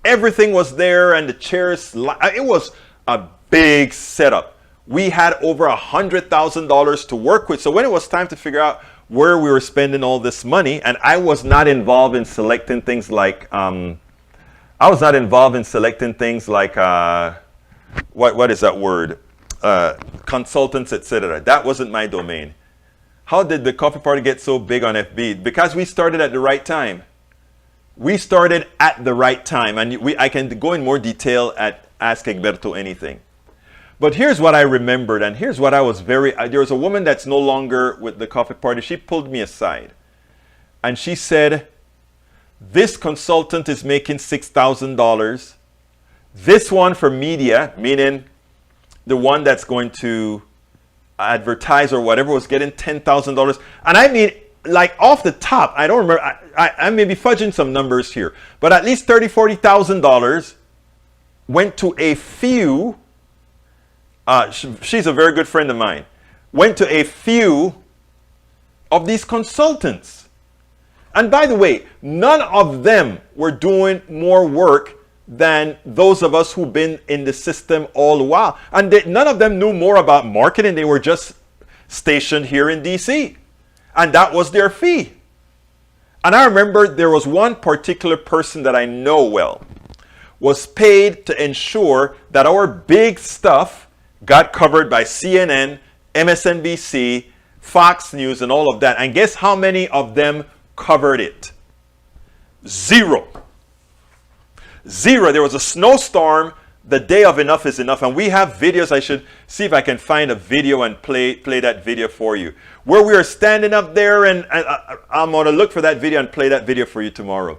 everything was there. And the chairs, it was a big setup. We had over $100,000 to work with. So when it was time to figure out where we were spending all this money, and I was not involved in selecting things like, what is that word? Consultants, etc. That wasn't my domain. How did the Coffee Party get so big on FB? Because we started at the right time. We started at the right time, and I can go in more detail at Ask Egberto Anything. But here's what I remembered, and here's what I was there was a woman that's no longer with the Coffee Party. She pulled me aside, and she said, this consultant is making $6,000. This one for media, meaning the one that's going to advertise or whatever, was getting $10,000. And I mean, like off the top, I don't remember, I may be fudging some numbers here, but at least $30,000, $40,000 went to a few. She's a very good friend of mine. Went to a few of these consultants. And by the way, none of them were doing more work than those of us who've been in the system all the while. And none of them knew more about marketing. They were just stationed here in DC. And that was their fee. And I remember there was one particular person that I know well, was paid to ensure that our big stuff got covered by CNN, MSNBC, Fox News, and all of that. And guess how many of them covered it? Zero. There was a snowstorm the day of Enough is Enough, and we have videos. I should see if I can find a video and play that video for you, where we are standing up there, and I'm going to look for that video and play that video for you tomorrow,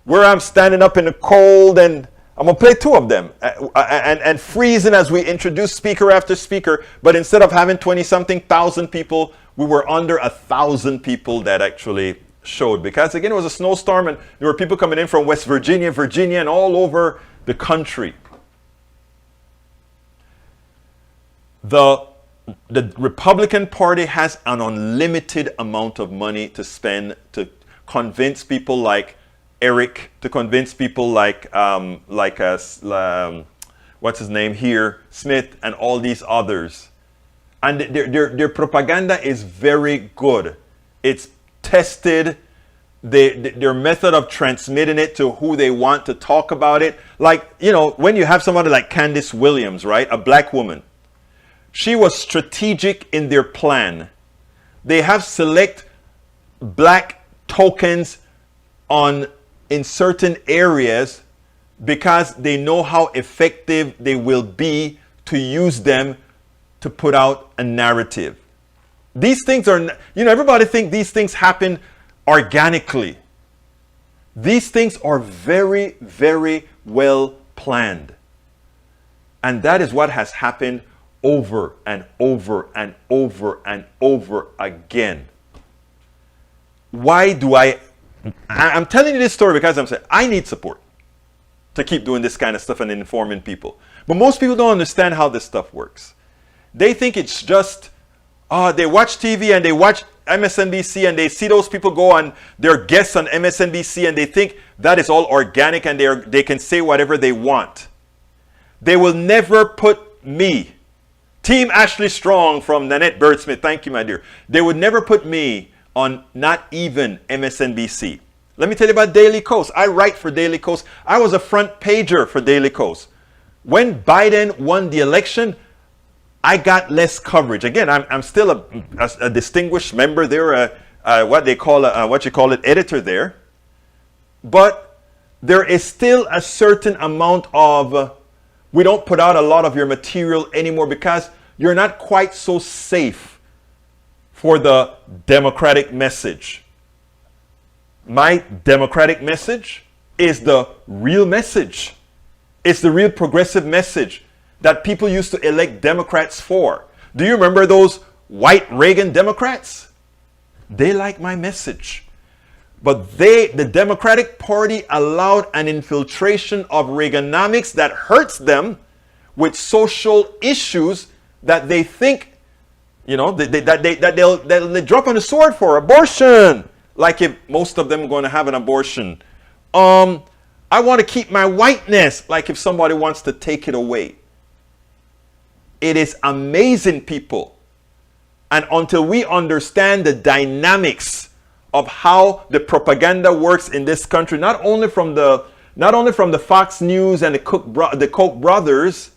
where I'm standing up in the cold, and I'm going to play two of them, and freezing as we introduce speaker after speaker. But instead of having 20-something thousand people, we were under 1,000 people that actually showed. Because again, it was a snowstorm, and there were people coming in from West Virginia, and all over the country. The Republican Party has an unlimited amount of money to spend to convince people like Eric, to convince people like what's his name here, Smith, and all these others. And their propaganda is very good. It's tested. Their method of transmitting it to who they want to talk about it. Like, you know, when you have somebody like Candace Williams, right? A black woman. She was strategic in their plan. They have select black tokens in certain areas because they know how effective they will be to use them to put out a narrative. These things are, you know, everybody think these things happen organically. These things are very, very well planned. And that is what has happened over and over and over and over again. Why do I'm telling you this story because I'm saying I need support to keep doing this kind of stuff and informing people. But most people don't understand how this stuff works. They think it's just, they watch TV and they watch MSNBC and they see those people go on their guests on MSNBC and they think that is all organic and they can say whatever they want. They will never put me, Team Ashley Strong from Nanette Birdsmith, thank you my dear. They would never put me on not even MSNBC. Let me tell you about Daily Kos. I write for Daily Kos. I was a front pager for Daily Kos. When Biden won the election, I got less coverage. Again, I'm still a distinguished member there, what you call it, editor there. But there is still a certain amount of, we don't put out a lot of your material anymore because you're not quite so safe for the Democratic message. My Democratic message is the real message. It's the real progressive message that people used to elect Democrats for. Do you remember those white Reagan Democrats? They like my message. But the Democratic Party allowed an infiltration of Reaganomics that hurts them with social issues that they think, you know, they'll drop on the sword for abortion. Like if most of them are going to have an abortion. I want to keep my whiteness. Like if somebody wants to take it away. It is amazing, people. And until we understand the dynamics of how the propaganda works in this country, not only from the Fox News and the Koch brothers,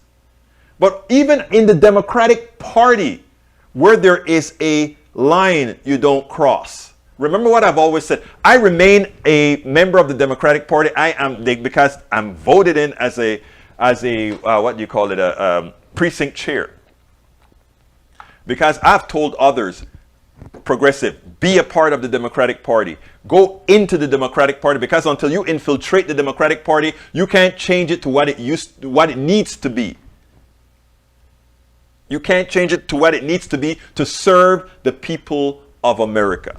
but even in the Democratic Party, where there is a line you don't cross. Remember what I've always said. I remain a member of the Democratic Party. Because I'm voted in as a what do you call it, a precinct chair. Because I've told others, progressive, be a part of the Democratic Party. Go into the Democratic Party, because until you infiltrate the Democratic Party, you can't change it to what it needs to be. You can't change it to what it needs to be to serve the people of America.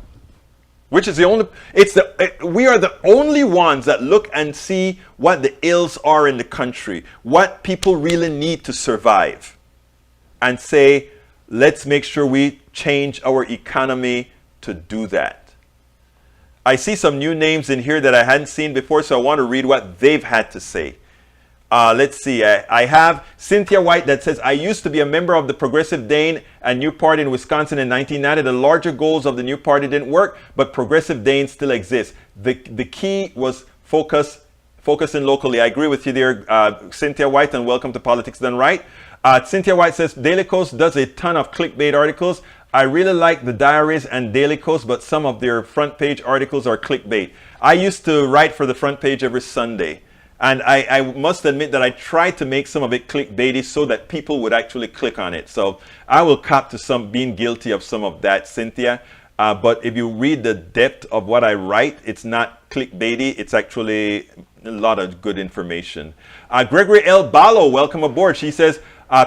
Which is we are the only ones that look and see what the ills are in the country, what people really need to survive, and say, let's make sure we change our economy to do that. I see some new names in here that I hadn't seen before, so I want to read what they've had to say. Let's see. I have Cynthia White that says, I used to be a member of the Progressive Dane and New Party in Wisconsin in 1990. The larger goals of the New Party didn't work, but Progressive Dane still exists. The key was focusing locally. I agree with you there, Cynthia White, and welcome to Politics Done Right. Cynthia White says, Daily Kos does a ton of clickbait articles. I really like the diaries and Daily Kos, but some of their front page articles are clickbait. I used to write for the front page every Sunday. And I must admit that I tried to make some of it clickbaity so that people would actually click on it. So I will cop to some being guilty of some of that, Cynthia. But if you read the depth of what I write, it's not clickbaity. It's actually a lot of good information. Gregory L. Ballo, welcome aboard. She says,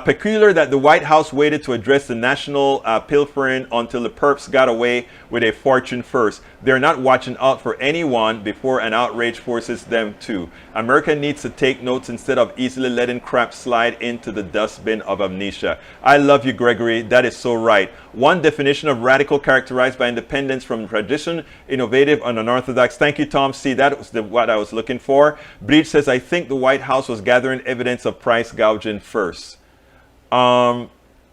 Peculiar that the White House waited to address the national pilfering until the perps got away with a fortune first. They're not watching out for anyone before an outrage forces them to. America needs to take notes instead of easily letting crap slide into the dustbin of amnesia. I love you, Gregory. That is so right. One definition of radical characterized by independence from tradition, innovative and unorthodox. Thank you, Tom C. That was what I was looking for. Breach says, I think the White House was gathering evidence of price gouging first.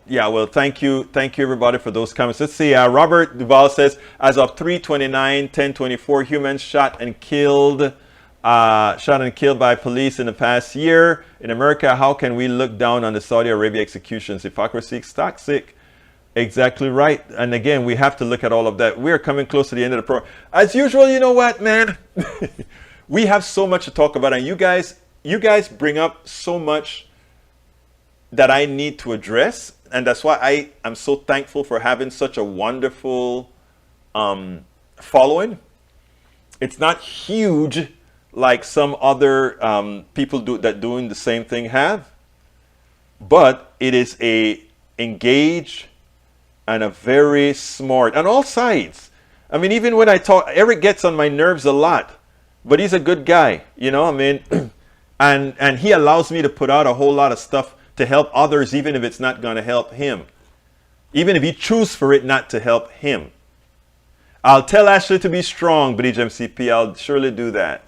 Yeah, well, thank you everybody for those comments. Let's see. Robert Duval says, as of 3/29/10/24, humans shot and killed by police in the past year in America. How can we look down on the Saudi Arabia executions? Hypocrisy is toxic. Exactly right. And again, we have to look at all of that. We are coming close to the end of the program. As usual, you know what, man? We have so much to talk about, and you guys bring up so much that I need to address, and that's why I am so thankful for having such a wonderful following. It's not huge like some other people doing the same thing have, but it is a engaged and a very smart on all sides. I mean, even when I talk, Eric gets on my nerves a lot, but he's a good guy, you know. I mean, and he allows me to put out a whole lot of stuff to help others, even if it's not going to help him. Even if he chooses for it not to help him. I'll tell Ashley to be strong, Bridge MCP. I'll surely do that.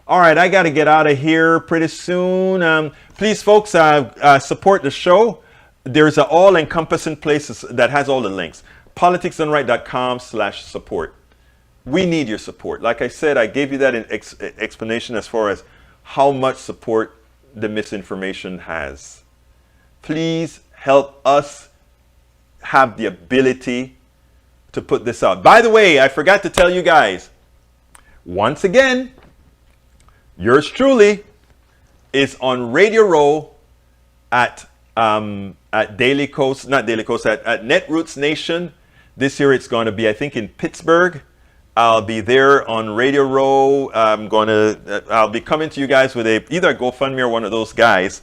All right, I got to get out of here pretty soon. Please, folks, support the show. There's an all-encompassing place that has all the links. politicsdoneright.com/support. We need your support. Like I said, I gave you that explanation as far as how much support the misinformation has. Please help us have the ability to put this out. By the way, I forgot to tell you guys, once again, yours truly is on Radio Row at Daily Coast, not Daily Coast, at Netroots Nation. This year it's going to be, I think, in Pittsburgh. I'll be there on Radio Row. I'll be coming to you guys with either a GoFundMe or one of those guys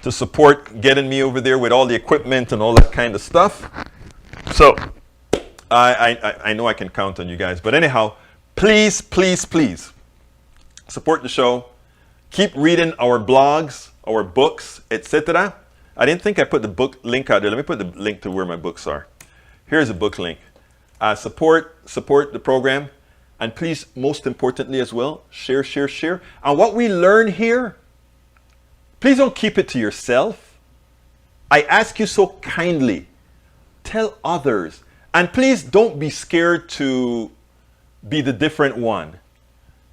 to support getting me over there with all the equipment and all that kind of stuff. So I know I can count on you guys. But anyhow, please, please, please support the show. Keep reading our blogs, our books, etc. I didn't think I put the book link out there. Let me put the link to where my books are. Here's a book link. Support the program. And please, most importantly as well, share. And what we learn here, please don't keep it to yourself. I ask you so kindly, tell others. And please don't be scared to be the different one.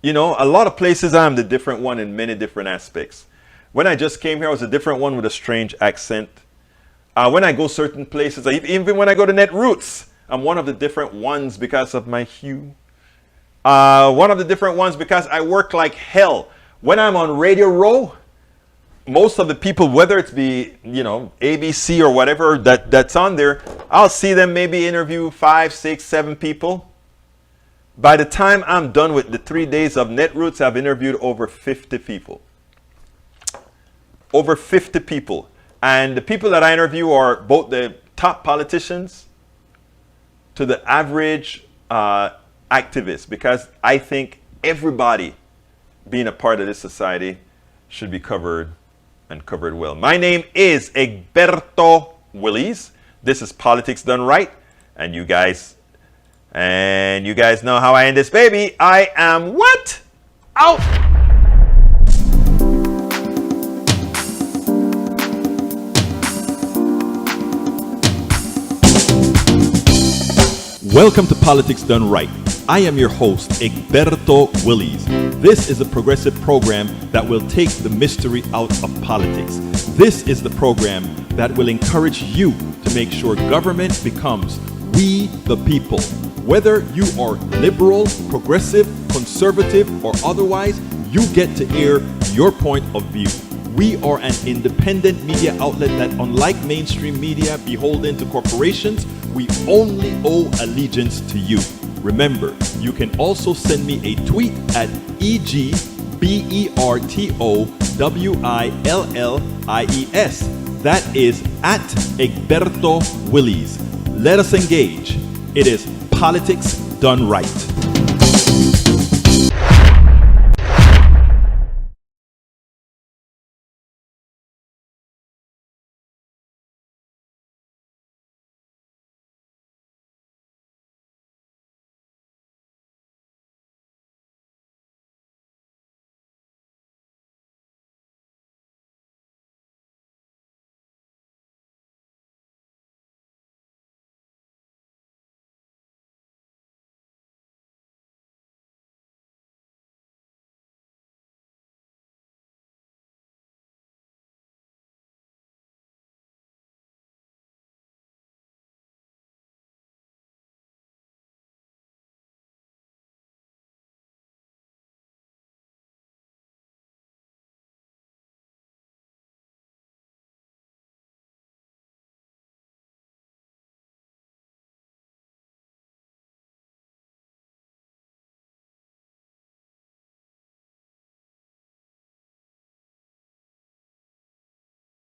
You know, a lot of places I'm the different one in many different aspects. When I just came here, I was a different one with a strange accent. When I go certain places, even when I go to Netroots, I'm one of the different ones because of my hue. One of the different ones because I work like hell. When I'm on Radio Row, most of the people, whether it's be, you know, ABC or whatever that's on there, I'll see them maybe interview 5, 6, 7 people. By the time I'm done with the 3 days of Netroots, I've interviewed over 50 people. Over 50 people. And the people that I interview are both the top politicians to the average activist, because I think everybody being a part of this society should be covered and covered well. My name is Egberto Willies. This is Politics Done Right. And you guys know how I end this baby. I am what? Out! Welcome to Politics Done Right. I am your host, Egberto Willies. This is a progressive program that will take the mystery out of politics. This is the program that will encourage you to make sure government becomes we the people. Whether you are liberal, progressive, conservative, or otherwise, you get to air your point of view. We are an independent media outlet that, unlike mainstream media beholden to corporations, we only owe allegiance to you. Remember, you can also send me a tweet at EGBERTOWILLIES. That is at Egberto Willies. Let us engage. It is politics done right.